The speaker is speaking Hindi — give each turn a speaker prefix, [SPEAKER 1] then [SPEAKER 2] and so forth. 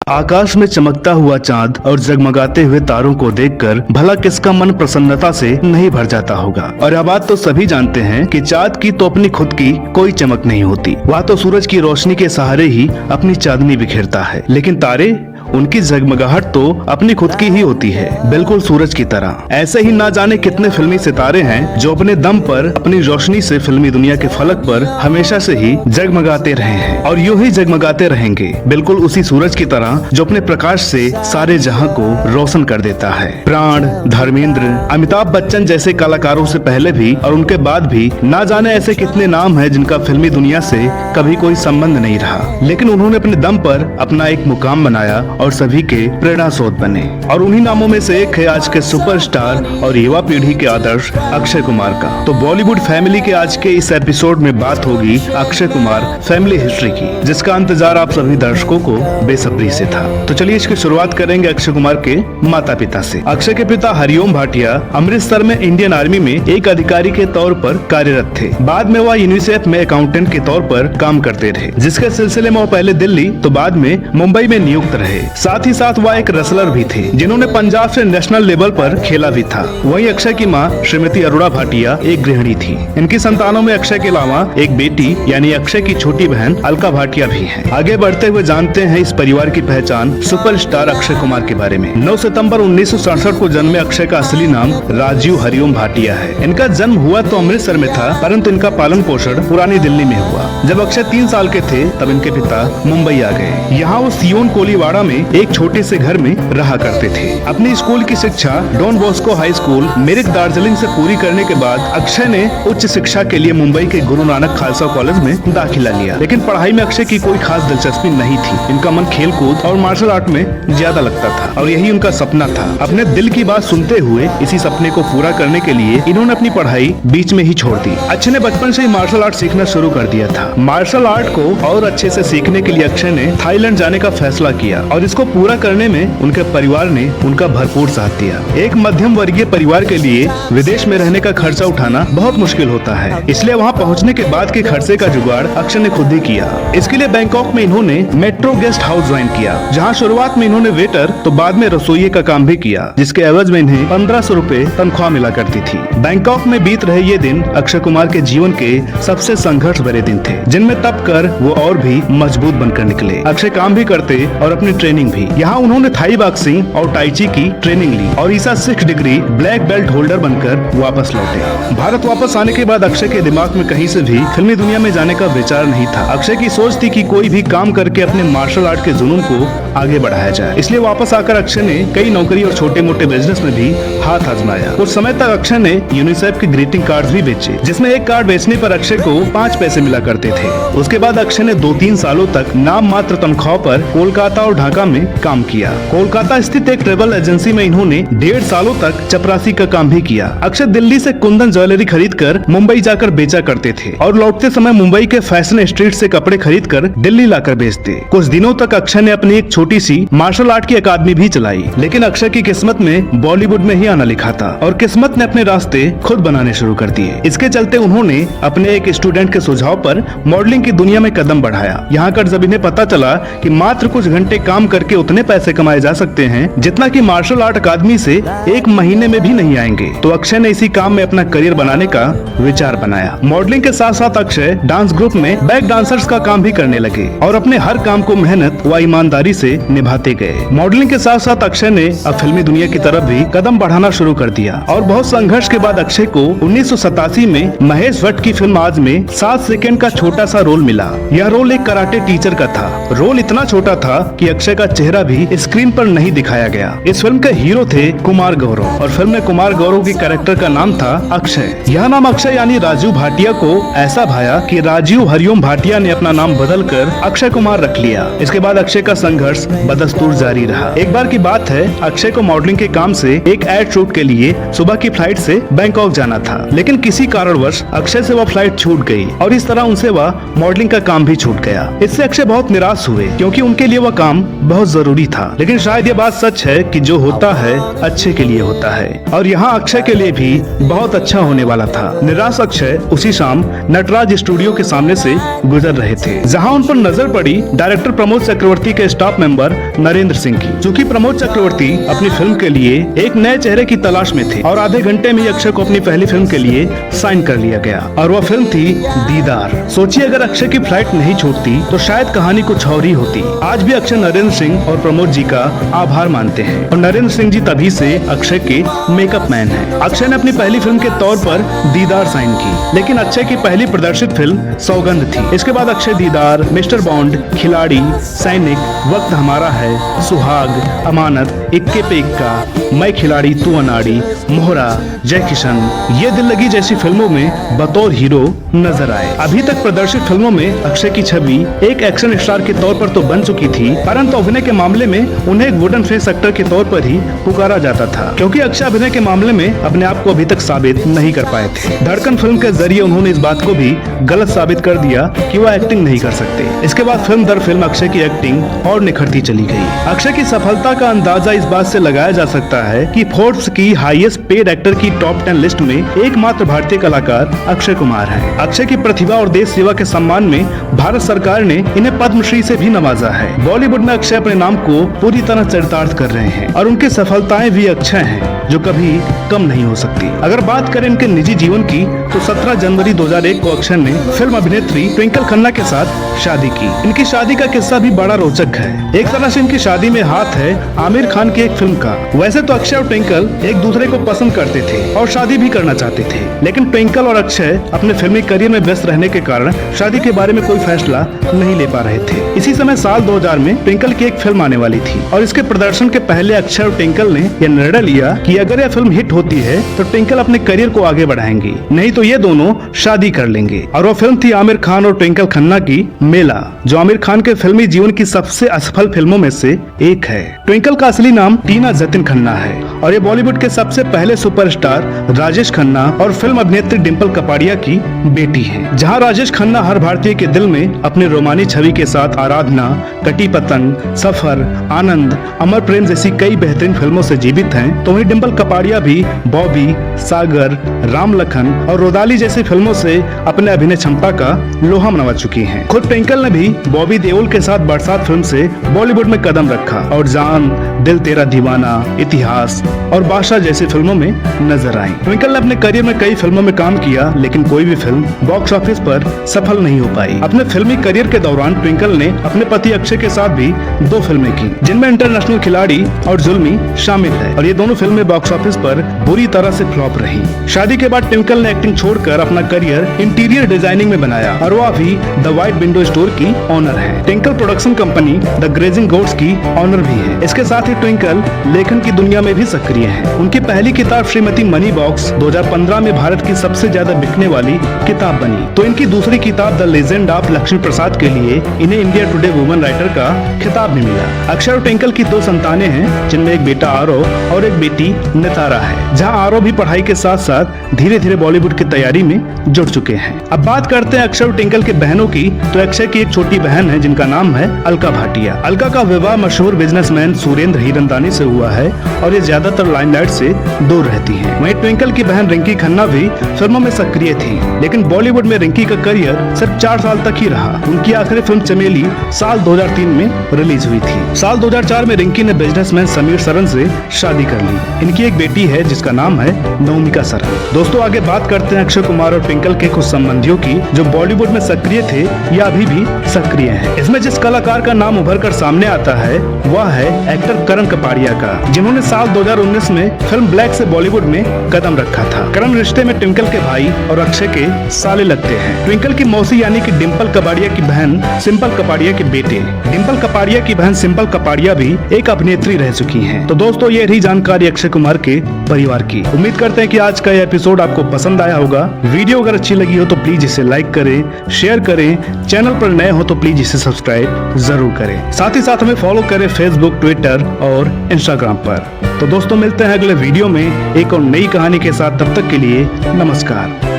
[SPEAKER 1] आकाश में चमकता हुआ चांद और जगमगाते हुए तारों को देखकर भला किसका मन प्रसन्नता से नहीं भर जाता होगा। और यह बात तो सभी जानते हैं कि चांद की तो अपनी खुद की कोई चमक नहीं होती, वह तो सूरज की रोशनी के सहारे ही अपनी चांदनी बिखेरता है। लेकिन तारे, उनकी जगमगाहट तो अपनी खुद की ही होती है, बिल्कुल सूरज की तरह। ऐसे ही ना जाने कितने फिल्मी सितारे हैं जो अपने दम पर अपनी रोशनी से फिल्मी दुनिया के फलक पर हमेशा से ही जगमगाते रहे हैं और यूं ही जगमगाते रहेंगे, बिल्कुल उसी सूरज की तरह जो अपने प्रकाश से सारे जहां को रोशन कर देता है। प्राण, धर्मेंद्र, अमिताभ बच्चन जैसे कलाकारों से पहले भी और उनके बाद भी ना जाने ऐसे कितने नाम हैं जिनका फिल्मी दुनिया से कभी कोई संबंध नहीं रहा, लेकिन उन्होंने अपने दम पर अपना एक मुकाम बनाया और सभी के प्रेरणा स्रोत बने। और उन्हीं नामों में से एक है आज के सुपरस्टार और युवा पीढ़ी के आदर्श अक्षय कुमार का। तो बॉलीवुड फैमिली के आज के इस एपिसोड में बात होगी अक्षय कुमार फैमिली हिस्ट्री की, जिसका इंतजार आप सभी दर्शकों को बेसब्री से था। तो चलिए इसकी शुरुआत करेंगे अक्षय कुमार के माता पिता से। अक्षय के पिता हरिओम भाटिया अमृतसर में इंडियन आर्मी में एक अधिकारी के तौर पर कार्यरत थे। बाद में वह यूनिसेफ में अकाउंटेंट के तौर पर काम करते रहे, जिसके सिलसिले में वह पहले दिल्ली तो बाद में मुंबई में नियुक्त रहे। साथ ही साथ वह एक रेसलर भी थे जिन्होंने पंजाब से नेशनल लेवल पर खेला भी था। वहीं अक्षय की मां श्रीमती अरोड़ा भाटिया एक गृहिणी थी। इनकी संतानों में अक्षय के अलावा एक बेटी यानी अक्षय की छोटी बहन अलका भाटिया भी है। आगे बढ़ते हुए जानते हैं इस परिवार की पहचान सुपरस्टार अक्षय कुमार के बारे में। 9 सितंबर 1967 को जन्मे अक्षय का असली नाम राजीव हरिओम भाटिया है। इनका जन्म हुआ तो अमृतसर में था, परंतु इनका पालन पोषण पुरानी दिल्ली में हुआ। जब अक्षय 3 साल के थे तब इनके पिता मुंबई आ गए। यहाँ वो सियोन कोलीवाड़ा में एक छोटे से घर में रहा करते थे। अपनी स्कूल की शिक्षा don Bosco high school मेरिक Darjeeling से पूरी करने के बाद अक्षय ने उच्च शिक्षा के लिए मुंबई के गुरु नानक खालसा कॉलेज में दाखिला लिया। लेकिन पढ़ाई में अक्षय की कोई खास दिलचस्पी नहीं थी। इनका मन खेल कूद और मार्शल आर्ट में ज्यादा लगता था और यही उनका सपना था। अपने दिल की बात सुनते हुए इसी सपने को पूरा करने के लिए इन्होंने अपनी पढ़ाई बीच में ही छोड़ दी। अक्षय ने बचपन से ही मार्शल आर्ट सीखना शुरू कर दिया था। मार्शल आर्ट को और अच्छे से सीखने के लिए अक्षय ने थाईलैंड जाने का फैसला किया और इसको पूरा करने में उनके परिवार ने उनका भरपूर साथ दिया। एक मध्यम वर्गीय परिवार के लिए विदेश में रहने का खर्चा उठाना बहुत मुश्किल होता है, इसलिए वहां पहुंचने के बाद के खर्चे का जुगाड़ अक्षय ने खुद ही किया। इसके लिए बैंकॉक में इन्होंने मेट्रो गेस्ट हाउस ज्वाइन किया, जहां शुरुआत में इन्होंने वेटर तो बाद में रसोइये का काम भी किया, जिसके एवज में इन्हें 1500 रुपए तनख्वाह मिला करती थी। बैंकॉक में बीत रहे ये दिन अक्षय कुमार के जीवन के सबसे संघर्ष भरे दिन थे, जिनमें तप कर वो और भी मजबूत बनकर निकले। अक्षय काम भी करते और अपनी ट्रेनिंग भी। यहाँ उन्होंने थाई बॉक्सिंग और टाइची की ट्रेनिंग ली और ईसा 6 डिग्री ब्लैक बेल्ट होल्डर बनकर वापस लौटे। भारत वापस आने के बाद अक्षय के दिमाग में कहीं से भी फिल्मी दुनिया में जाने का विचार नहीं था। अक्षय की सोच थी कि कोई भी काम करके अपने मार्शल आर्ट के जुनून को आगे बढ़ाया जाए। इसलिए वापस आकर अक्षय ने कई नौकरी और छोटे मोटे बिजनेस में भी हाथ आजमाया। कुछ समय तक अक्षय ने यूनिसेफ के ग्रीटिंग कार्ड भी बेचे, जिसमें एक कार्ड बेचने पर अक्षय को 5 पैसे मिला करते थे। उसके बाद अक्षय ने 2-3 सालों तक नाम मात्र तनख्वाह पर कोलकाता और ढाका में काम किया। कोलकाता स्थित एक ट्रेवल एजेंसी में इन्होंने 1.5 सालों तक चपरासी का काम भी किया। अक्षय दिल्ली से कुंदन ज्वेलरी खरीदकर मुंबई जाकर बेचा करते थे और लौटते समय मुंबई के फैशन स्ट्रीट से कपड़े खरीदकर दिल्ली लाकर बेचते। कुछ दिनों तक अक्षय ने अपनी एक छोटी सी मार्शल आर्ट की अकादमी भी चलाई, लेकिन अक्षय की किस्मत में बॉलीवुड में ही आना लिखा था और किस्मत ने अपने रास्ते खुद बनाने शुरू कर दिए। इसके चलते उन्होंने अपने एक स्टूडेंट के सुझाव पर मॉडलिंग की दुनिया में कदम बढ़ाया। यहाँ कर जब इन्हें पता चला कि मात्र कुछ घंटे काम करके उतने पैसे कमाए जा सकते हैं जितना कि मार्शल आर्ट अकादमी से 1 महीने में भी नहीं आएंगे, तो अक्षय ने इसी काम में अपना करियर बनाने का विचार बनाया। मॉडलिंग के साथ साथ अक्षय डांस ग्रुप में बैक डांसर्स का काम भी करने लगे और अपने हर काम को मेहनत व ईमानदारी से निभाते गए। मॉडलिंग के साथ साथ अक्षय ने अब फिल्मी दुनिया की तरफ भी कदम बढ़ाना शुरू कर दिया और बहुत संघर्ष के बाद अक्षय को 1987 में महेश भट्ट की फिल्म आज में 7 सेकंड का छोटा सा रोल मिला। यह रोल एक कराटे टीचर का था। रोल इतना छोटा था कि अक्षय का चेहरा भी स्क्रीन पर नहीं दिखाया गया। इस फिल्म के हीरो थे कुमार गौरव और फिल्म में कुमार गौरव के कैरेक्टर का नाम था अक्षय। यह नाम अक्षय यानी राजीव भाटिया को ऐसा भाया कि राजीव हरिओम भाटिया ने अपना नाम बदलकर अक्षय कुमार रख लिया। इसके बाद अक्षय का संघर्ष बदस्तूर जारी रहा। एक बार की बात है, अक्षय को मॉडलिंग के काम से एक एड शूट के लिए सुबह की फ्लाइट से बैंकॉक जाना था, लेकिन किसी कारणवश अक्षय से वह फ्लाइट छूट गई और इस तरह उनसे वह मॉडलिंग का काम भी छूट गया। इससे अक्षय बहुत निराश हुए क्योंकि उनके लिए वह काम बहुत जरूरी था। लेकिन शायद ये बात सच है कि जो होता है अच्छे के लिए होता है, और यहाँ अक्षय के लिए भी बहुत अच्छा होने वाला था। निराश अक्षय उसी शाम नटराज स्टूडियो के सामने से गुजर रहे थे, जहाँ उन पर नजर पड़ी डायरेक्टर प्रमोद चक्रवर्ती के स्टाफ मेंबर नरेंद्र सिंह की। चूँकि प्रमोद चक्रवर्ती अपनी फिल्म के लिए एक नए चेहरे की तलाश में थे और आधे घंटे में अक्षय को अपनी पहली फिल्म के लिए साइन कर लिया गया, और वह फिल्म थी दीदार। सोचिए अगर अक्षय की फ्लाइट नहीं छूटती तो शायद कहानी कुछ और ही होती। आज भी अक्षय नरेंद्र सिंह और प्रमोद जी का आभार मानते हैं, और नरेंद्र सिंह जी तभी से अक्षय के मेकअप मैन हैं। अक्षय ने अपनी पहली फिल्म के तौर पर दीदार साइन की, लेकिन अक्षय की पहली प्रदर्शित फिल्म सौगंध थी। इसके बाद अक्षय दीदार, मिस्टर बॉन्ड, खिलाड़ी, सैनिक, वक्त हमारा है, सुहाग, अमानत, इक्के पे इक्का, मैं खिलाड़ी तू अनाड़ी, मोहरा, जय किशन, ये दिल लगी जैसी फिल्मों में बतौर हीरो नजर आए। अभी तक प्रदर्शित फिल्मों में अक्षय की छवि एक एक्शन स्टार के तौर पर तो बन चुकी थी, परंतु अभिनय के मामले में उन्हें एक वुडन फेस एक्टर के तौर पर ही पुकारा जाता था, क्योंकि अक्षय अभिनय के मामले में अपने आप को अभी तक साबित नहीं कर पाए थे। धड़कन फिल्म के जरिए उन्होंने इस बात को भी गलत साबित कर दिया कि वह एक्टिंग नहीं कर सकते। इसके बाद फिल्म दर फिल्म अक्षय की एक्टिंग और निखरती चली गई। अक्षय की सफलता का अंदाजा इस बात से लगाया जा सकता है कि फोर्ब्स की हाईएस्ट पेड एक्टर की टॉप 10 लिस्ट में एकमात्र भारतीय कलाकार अक्षय कुमार हैं। अक्षय की प्रतिभा और देश सेवा के सम्मान में भारत सरकार ने इन्हें पद्मश्री से भी नवाजा है। बॉलीवुड में अक्षय अपने नाम को पूरी तरह चरितार्थ कर रहे हैं, और उनकी सफलताएं भी अक्षय हैं जो कभी कम नहीं हो सकती। अगर बात करें इनके निजी जीवन की तो 17 जनवरी 2001 को अक्षय ने फिल्म अभिनेत्री ट्विंकल खन्ना के साथ शादी की। इनकी शादी का किस्सा भी बड़ा रोचक है। एक तरह से इनकी शादी में हाथ है आमिर खान की एक फिल्म का। वैसे तो अक्षय और ट्विंकल एक दूसरे को पसंद करते थे और शादी भी करना चाहते थे, लेकिन ट्विंकल और अक्षय अपने फिल्मी करियर में व्यस्त रहने के कारण शादी के बारे में कोई फैसला नहीं ले पा रहे थे। इसी समय साल 2000 में ट्विंकल की एक फिल्म आने वाली थी, और इसके प्रदर्शन के पहले अक्षय और ट्विंकल ने यह निर्णय लिया कि अगर यह फिल्म हिट होती है तो ट्विंकल अपने करियर को आगे बढ़ाएंगे, नहीं तो ये दोनों शादी कर लेंगे। और वो फिल्म थी आमिर खान और ट्विंकल खन्ना की मेला, जो आमिर खान के फिल्मी जीवन की सबसे असफल फिल्मों में से एक है। ट्विंकल का असली नाम टीना जतिन खन्ना है, और ये बॉलीवुड के सबसे पहले सुपरस्टार राजेश खन्ना और फिल्म अभिनेत्री डिम्पल कपाड़िया की बेटी है। जहाँ राजेश खन्ना हर भारतीय के दिल में अपनी रोमानी छवि के साथ आराधना, कटी पतंग, सफर, आनंद, अमर प्रेम जैसी कई बेहतरीन फिल्मों से जीवित हैं, तो वहीं डिम्पल कपाड़िया भी बॉबी, सागर, राम लखन और रोदाली जैसी फिल्मों से अपने अभिनय क्षमता का लोहा मनवा चुकी हैं। खुद ट्विंकल ने भी बॉबी देओल के साथ बरसात फिल्म से बॉलीवुड में कदम रखा और जान, दिल तेरा दीवाना, इतिहास और बादशाह जैसी फिल्मों में नजर आई। ट्विंकल ने अपने करियर में कई फिल्मों में काम किया, लेकिन कोई भी फिल्म बॉक्स ऑफिस पर सफल नहीं हो पाई। अपने फिल्मी करियर के दौरान ट्विंकल ने अपने पति अक्षय के साथ भी 2 फिल्में की, जिनमें इंटरनेशनल खिलाड़ी और जुल्मी शामिल है, और ये दोनों फिल्में बॉक्स ऑफिस पर बुरी तरह से फ्लॉप रही। शादी के बाद ट्विंकल ने एक्टिंग छोड़कर अपना करियर इंटीरियर डिजाइनिंग में बनाया, और वो अभी द व्हाइट विंडो स्टोर की ऑनर है। Twinkle production company the grazing goats की ऑनर भी है। इसके साथ ही ट्विंकल लेखन की दुनिया में भी सक्रिय है। उनकी पहली किताब श्रीमती मनी बॉक्स 2015 में भारत की सबसे ज्यादा बिकने वाली किताब बनी, तो इनकी दूसरी किताब द लेजेंड ऑफ लक्ष्मी प्रसाद के लिए इन्हें इंडिया टुडे वुमेन राइटर का खिताब भी मिला। अक्षय और ट्विंकल की 2 संतानें हैं, जिनमें एक बेटा आरव और एक बेटी नितारा है। जहां आरव भी पढ़ाई के साथ साथ धीरे धीरे बॉलीवुड की तैयारी में जुट चुके हैं। अब बात करते हैं अक्षय और ट्विंकल के बहनों की, तो अक्षय की एक छोटी बहन है जिनका नाम है अलका भाटिया। अलका का विवाह मशहूर बिजनेसमैन सुरेंद्र हीरनदानी से हुआ है, और ये ज्यादातर लाइमलाइट से दूर रहती हैं। वहीं ट्विंकल की बहन रिंकी खन्ना भी फिल्मों में सक्रिय थी, लेकिन बॉलीवुड में रिंकी का करियर सिर्फ 4 साल तक ही रहा। उनकी आखिरी फिल्म चमेली साल 2003 में रिलीज हुई थी। साल 2004 में रिंकी ने बिजनेसमैन समीर सरन से शादी कर ली। इनकी एक बेटी है जिसका नाम है नवमिका सरन। दोस्तों, आगे बात करते हैं अक्षय कुमार और ट्विंकल के कुछ संबंधियों की, जो बॉलीवुड में सक्रिय थे या अभी भी सक्रिय हैं। इसमें जिस कलाकार का नाम उभर कर सामने आता है वह है एक्टर करण कपाड़िया का, जिन्होंने साल 2019 में फिल्म ब्लैक से बॉलीवुड में कदम रखा था। करण रिश्ते में ट्विंकल के भाई और अक्षय के साले लगते हैं। ट्विंकल की मौसी यानी कि डिम्पल कपाड़िया की बहन सिंपल कपाड़िया के बेटे। डिम्पल कपाड़िया की बहन सिंपल कपाड़िया भी एक अभिनेत्री रह चुकी हैं। तो दोस्तों, ये रही जानकारी अक्षय कुमार के परिवार की। उम्मीद करते हैं कि आज का यह एपिसोड आपको पसंद आया होगा। वीडियो अगर अच्छी लगी हो तो प्लीज इसे लाइक करें, शेयर करें, चैनल पर नए हो तो प्लीज इसे सब्सक्राइब जरूर करें। साथ ही साथ हमें फॉलो करें फेसबुक, ट्विटर और इंस्टाग्राम पर। तो दोस्तों, मिलते हैं अगले वीडियो में एक और नई कहानी के साथ। तब तक के लिए नमस्कार।